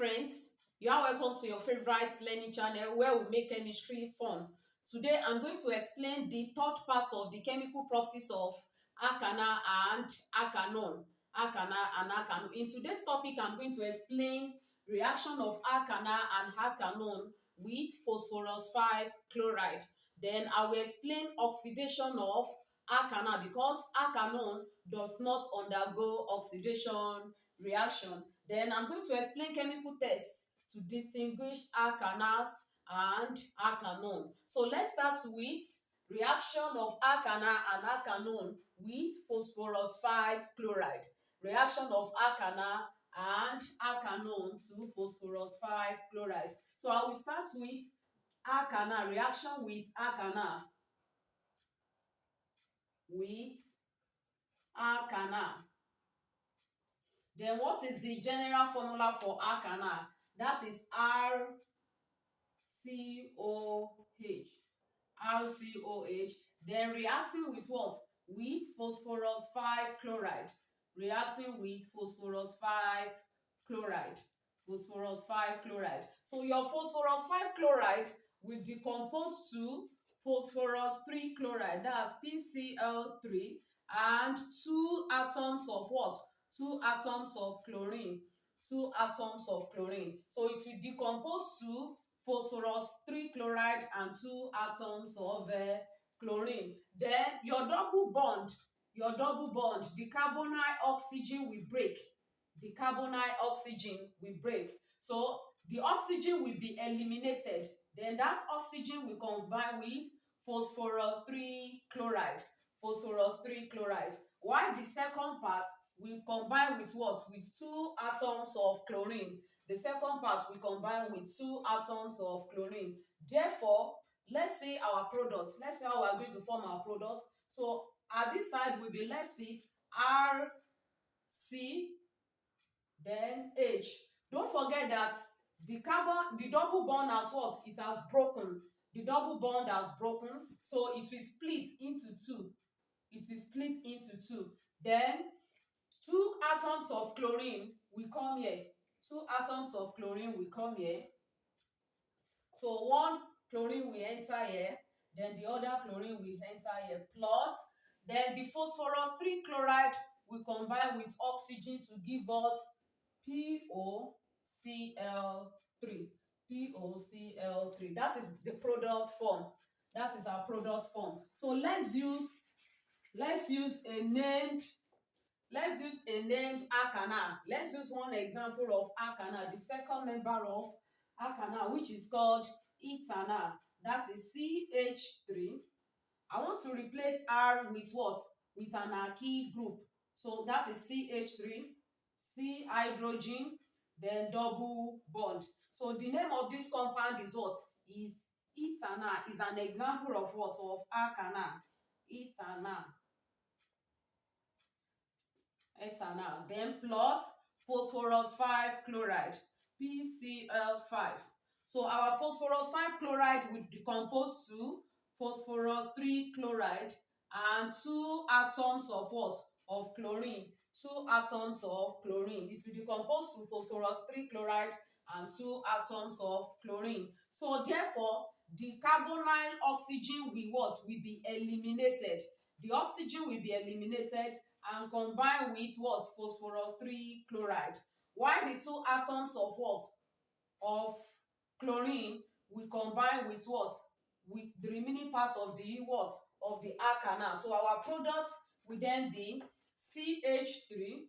friends, you are welcome to your favorite learning channel where we make chemistry fun. Today I'm going to explain the third part of the chemical properties of alkana and alkanone. In today's topic, I'm going to explain reaction of alkana and alkanone with phosphorus 5 chloride. Then I will explain oxidation of alkana because alkanone does not undergo oxidation reaction. Then I'm going to explain chemical tests to distinguish alkanas and alkanone. So let's start with reaction of alkana and alkanone with phosphorus 5 chloride. Reaction of alkana and alkanone to phosphorus 5 chloride. So I will start with alkana, reaction with alkana. Then what is the general formula for alkana? That is RCOH. Then reacting with what? With phosphorus 5 chloride. Reacting with phosphorus 5 chloride. Phosphorus 5 chloride. So your phosphorus 5 chloride will decompose to phosphorus 3 chloride. That's PCl3 and 2 atoms of what? 2 atoms of chlorine. 2 atoms of chlorine. So it will decompose to phosphorus 3 chloride and 2 atoms of chlorine. Then your double bond, the carbonyl oxygen will break. The carbonyl oxygen will break. So the oxygen will be eliminated. Then that oxygen will combine with phosphorus 3 chloride. Phosphorus 3 chloride. While the second part will combine with what? With 2 atoms of chlorine. The second part will combine with 2 atoms of chlorine. Therefore, let's say our product. Let's say how we are going to form our product. So at this side, we'll be left with RC, then H. Don't forget that the double bond has what? It has broken. The double bond has broken, so it will split into two. It will split into two. Then 2 atoms of chlorine will come here. 2 atoms of chlorine will come here. So one chlorine will enter here, then the other chlorine will enter here. Plus, then the phosphorus 3 chloride will combine with oxygen to give us POCl3. POCl3. That is the product form. That is our product form. So let's use a named alkana. Let's use one example of alkana, the second member of alkana, which is called ethanal. That is CH3. I want to replace R with what? With an alkyl group. So that is CH3, C hydrogen, then double bond. So the name of this compound is what? Is ethanal. Is an example of what? Of alkana. Ethanal. Then plus phosphorus 5 chloride, PCl5. So our phosphorus 5 chloride will decompose to phosphorus 3 chloride and 2 atoms of what? Of chlorine. 2 atoms of chlorine. It will decompose to phosphorus 3 chloride and 2 atoms of chlorine. So therefore, the carbonyl oxygen will what? Will be eliminated. The oxygen will be eliminated and combine with what? Phosphorus 3 chloride. While the 2 atoms of what? Of chlorine will combine with what? With the remaining part of the what? Of the alkana. So our product will then be CH3,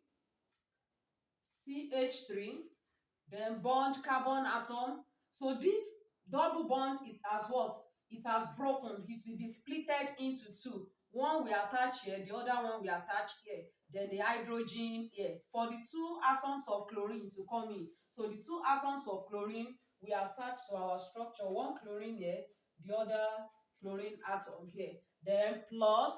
then bond carbon atom. So this double bond, it has what? It has broken. It will be splitted into two. One will attach here, the other one will attach here. Then the hydrogen here. For the 2 atoms of chlorine to come in. So the 2 atoms of chlorine will attach to our structure. One chlorine here, the other chlorine atom here. Then plus,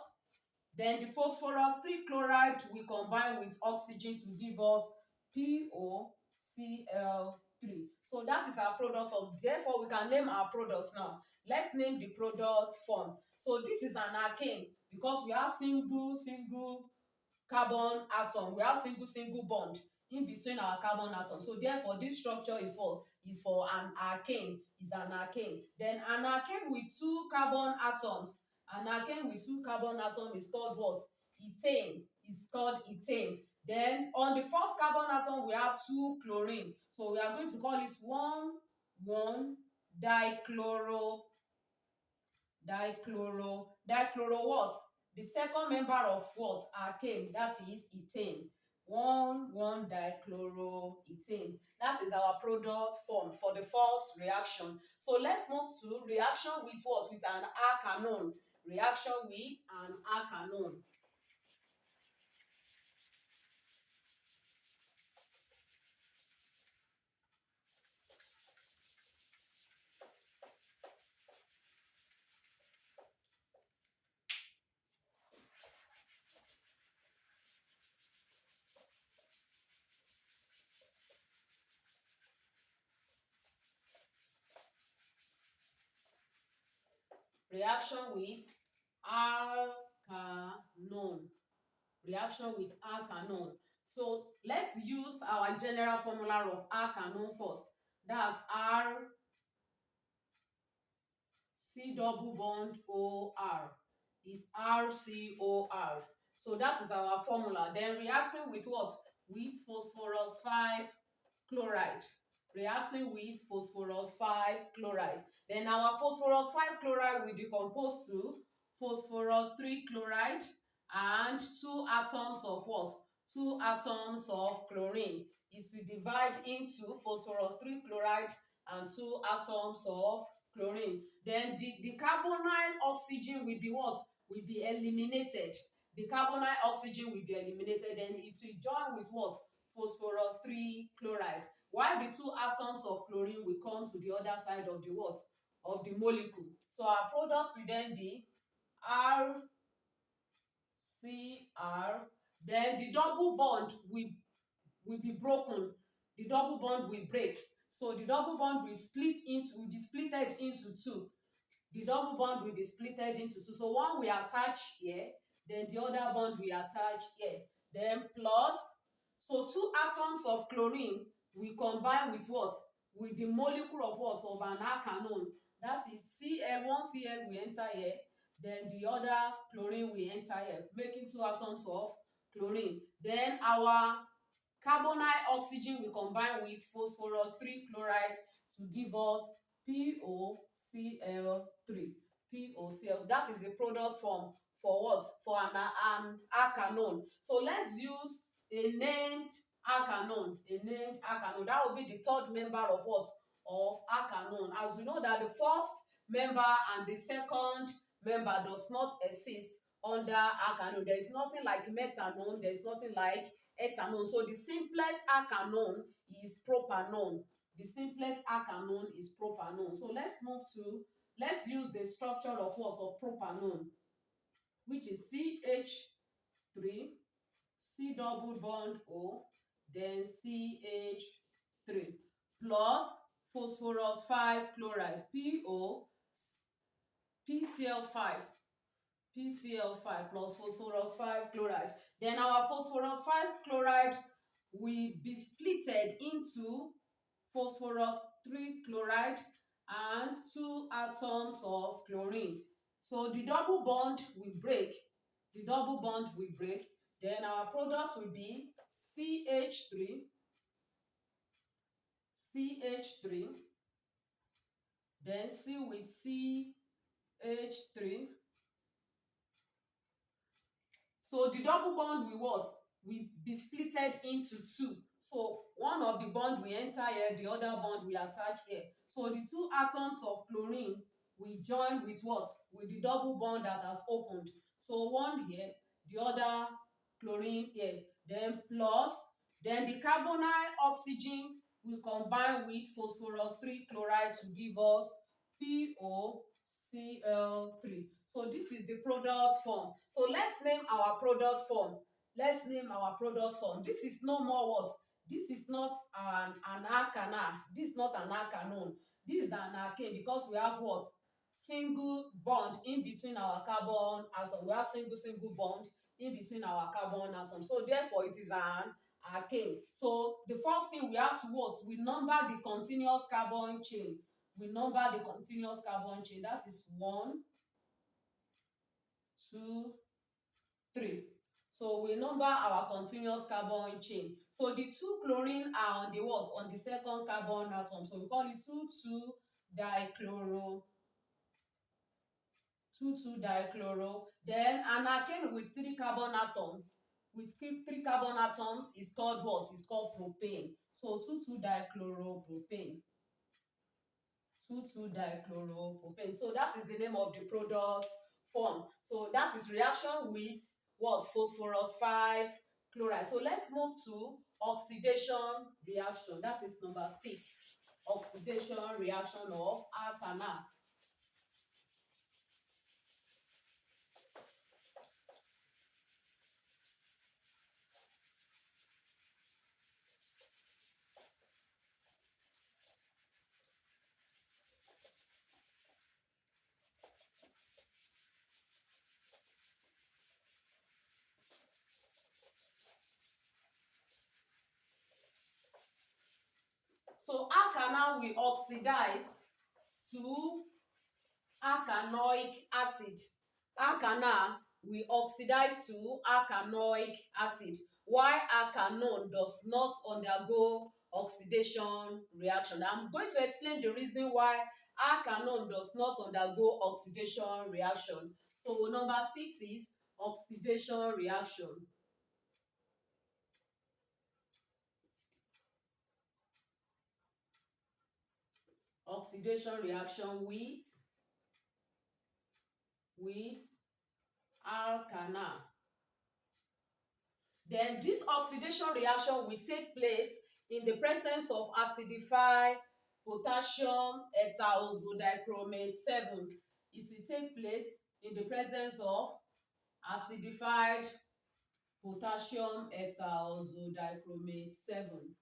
then the phosphorus 3 chloride will combine with oxygen to give us POCl3. So that is our product form. Therefore, we can name our products now. Let's name the product form. So this is an alkane because we have single carbon atom. We have single bond. in between our carbon atoms. So therefore, this structure is for an alkane. Is an alkane. Then an alkane with two carbon atoms. An alkane with two carbon atoms is called what? Ethane. It's called ethane. Then on the first carbon atom we have two chlorine. So we are going to call this one dichloro what? The second member of what? Alkane, that is ethane. One dichloroethane. That is our product form for the first reaction. So let's move to reaction with what? With an alkanone. Reaction with an alkanone. Reaction with alkanone. Reaction with alkanone. So let's use our general formula of alkanone first. That's R C double bond O R. Is RCOR. So that is our formula. Then reacting with what? With phosphorus 5 chloride. Reacting with phosphorus 5 chloride. Then our phosphorus 5 chloride will decompose to phosphorus 3 chloride and two atoms of what? Two atoms of chlorine. It will divide into phosphorus 3 chloride and two atoms of chlorine. Then the carbonyl oxygen will be what? Will be eliminated. The carbonyl oxygen will be eliminated. Then it will join with what? Phosphorus 3 chloride. While the two atoms of chlorine will come to the other side of the what? Of the molecule. So our products will then be RCR. Then the double bond will be broken. The double bond will break. So the double bond will be splitted into two. The double bond will be splitted into two. So one will attach here, then the other bond will attach here. Then plus, so two atoms of chlorine will combine with what? With the molecule of what? Of an alkanone. That is Cl, one Cl will enter here, then the other chlorine will enter here, making two atoms of chlorine. Then our carbonyl oxygen will combine with phosphorus 3 chloride to give us POCl3. POCl. That is the product form for what? For an alkanone. So let's use a named alkanone. A named alkanone. That will be the third member of what? Of alkanone. As we know that the first member and the second member does not exist under alkanone. There is nothing like methanone. There is nothing like ethanone. So the simplest alkanone is propanone. The simplest alkanone is propanone. So let's use the structure of what? Of propanone, which is CH3, C double bond O, then CH3 plus phosphorus 5 chloride, PCl5. PCl5 plus phosphorus 5 chloride. Then our phosphorus 5 chloride will be splitted into phosphorus 3 chloride and two atoms of chlorine. So the double bond will break. The double bond will break. Then our product will be CH3, then C with CH3. So the double bond will what? Will be splitted into two. So one of the bond will enter here, the other bond will attach here. So the two atoms of chlorine will join with what? With the double bond that has opened. So one here, the other chlorine here. Then plus, then the carbonyl oxygen will combine with phosphorus 3 chloride to give us POCl3. So this is the product form. So let's name our product form. Let's name our product form. This is no more what? This is not an alkanal. This is not an alkanone. This is an alkane because we have what? Single bond in between our carbon atom. We have single bond in between our carbon atom. So therefore it is an alkane. So the first thing we have to what? We number the continuous carbon chain. We number the continuous carbon chain. That is 1, 2, 3. So we number our continuous carbon chain. So the 2 chlorine are on the what? On the second carbon atom. So we call it 2,2-dichloro. 2,2-dichloro. Then an alkane with 3 carbon atom with 3 carbon atoms is called what? Is called propane. So 2,2-dichloropropane. 2,2-dichloropropane. So that is the name of the product form. So that is reaction with what? Phosphorus 5 chloride. So let's move to oxidation reaction. That is number 6. Oxidation reaction of alkanal. So alkanal will oxidize to alkanoic acid. Alkanal will oxidize to alkanoic acid, while alkanone does not undergo oxidation reaction. I'm going to explain the reason why alkanone does not undergo oxidation reaction. So number 6 is oxidation reaction. Oxidation reaction with alkanal. Then this oxidation reaction will take place in the presence of acidified potassium heptaozodichromate 7. It will take place in the presence of acidified potassium heptaozodichromate 7.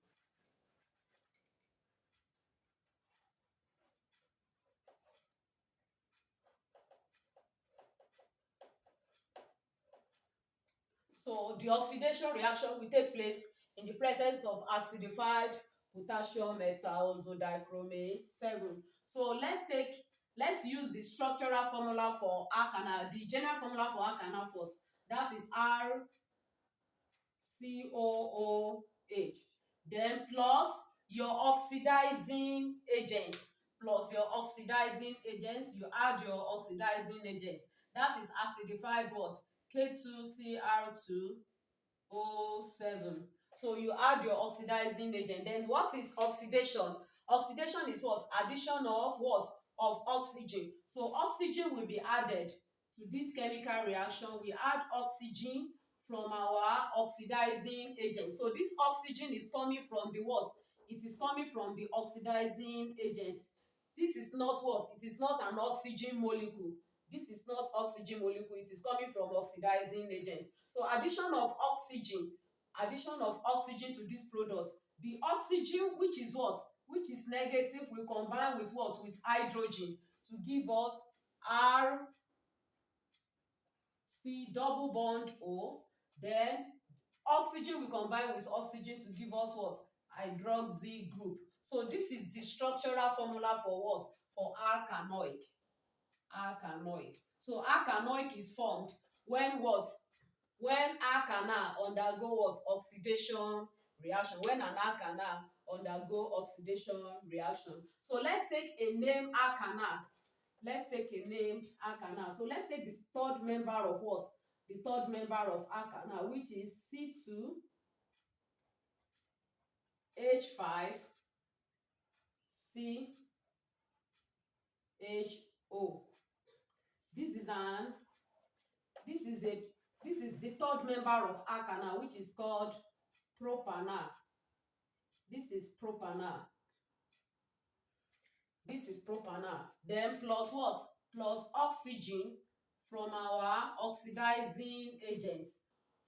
So the oxidation reaction will take place in the presence of acidified potassium heptaozodichromate 7. So let's use the structural formula for alkanal, the general formula for alkanal first. That is RCOOH. Then plus your oxidizing agent. Plus your oxidizing agent. You add your oxidizing agent. That is acidified what? K2Cr2O7. So you add your oxidizing agent. Then what is oxidation? Oxidation is what? Addition of what? Of oxygen. So oxygen will be added to this chemical reaction. We add oxygen from our oxidizing agent. So this oxygen is coming from the what? It is coming from the oxidizing agent. This is not what? It is not an oxygen molecule. This is not oxygen molecule. It is coming from oxidizing agent. So addition of oxygen to this product. The oxygen, which is what? Which is negative, will combine with what? With hydrogen to give us RC double bond O. Then oxygen will combine with oxygen to give us what? Hydroxy group. So this is the structural formula for what? For alkanoic. Alkanoic. So alkanoic is formed when what? When alkanal undergo what? Oxidation reaction. When an alkanal undergo oxidation reaction. So let's take a named alkanal. Let's take a named alkanal. So let's take the third member of what? The third member of alkanal, which is C2H5CHO. This is the third member of alkanal, which is called propanal. This is propanal. This is propanal. Then plus what? Plus oxygen from our oxidizing agent.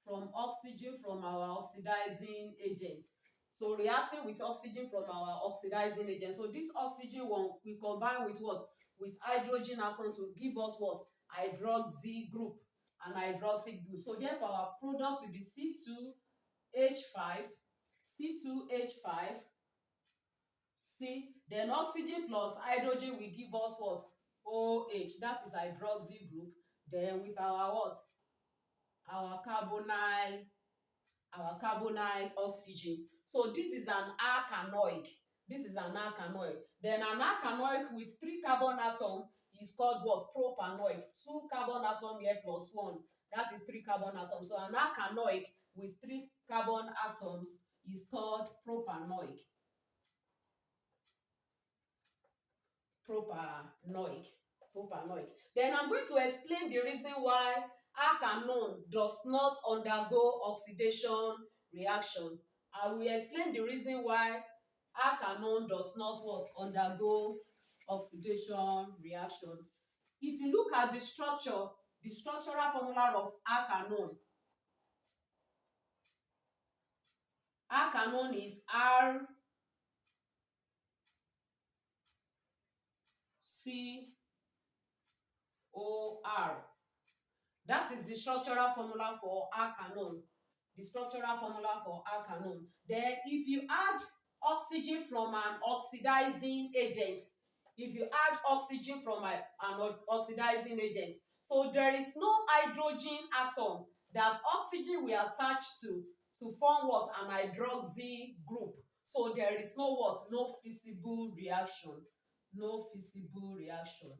From oxygen from our oxidizing agent. So reacting with oxygen from our oxidizing agent. So this oxygen one will combine with what? With hydrogen atom to give us what? Hydroxy group. And hydroxy group. So therefore our product will be C2H5 C2H5, C, then oxygen plus hydrogen will give us what? OH, that is hydroxyl group. Then with our what? Our carbonyl oxygen. So this is an alkanoic. This is an alkanoic. Then an alkanoic with 3 carbon atom is called what? Propanoic. 2 carbon atom here plus 1. That is 3 carbon atoms. So an alkanoic with 3 carbon atoms is called propanoic. Propanoic. Propanoic. Then I'm going to explain the reason why alkanone does not undergo oxidation reaction. I will explain the reason why alkanone does not what? Undergo oxidation reaction. If you look at the structure, the structural formula of alkanone, alkanone is RCOR. That is the structural formula for alkanone. The structural formula for alkanone. Then if you add oxygen from an oxidizing agent, if you add oxygen from an oxidizing agent, so there is no hydrogen atom that oxygen will attach to form what? An hydroxy group. So there is no what? No feasible reaction. No feasible reaction.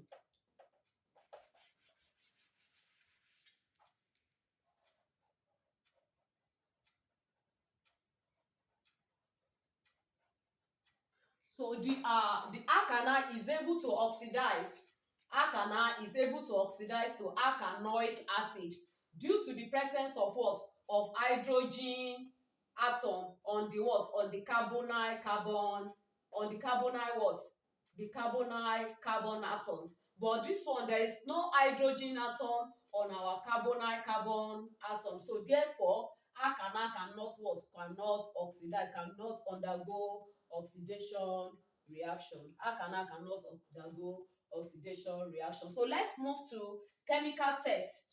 So the alkana is able to oxidize. Alkana is able to oxidize to alkanoic acid due to the presence of what? Of hydrogen atom on the what? On the carbonyl carbon, on the carbonyl what? The carbonyl carbon atom. But this one, there is no hydrogen atom on our carbonyl carbon atom. So therefore, alkana cannot what? Cannot oxidize, cannot undergo oxidation reaction. Alkana cannot undergo oxidation reaction. So let's move to chemical test to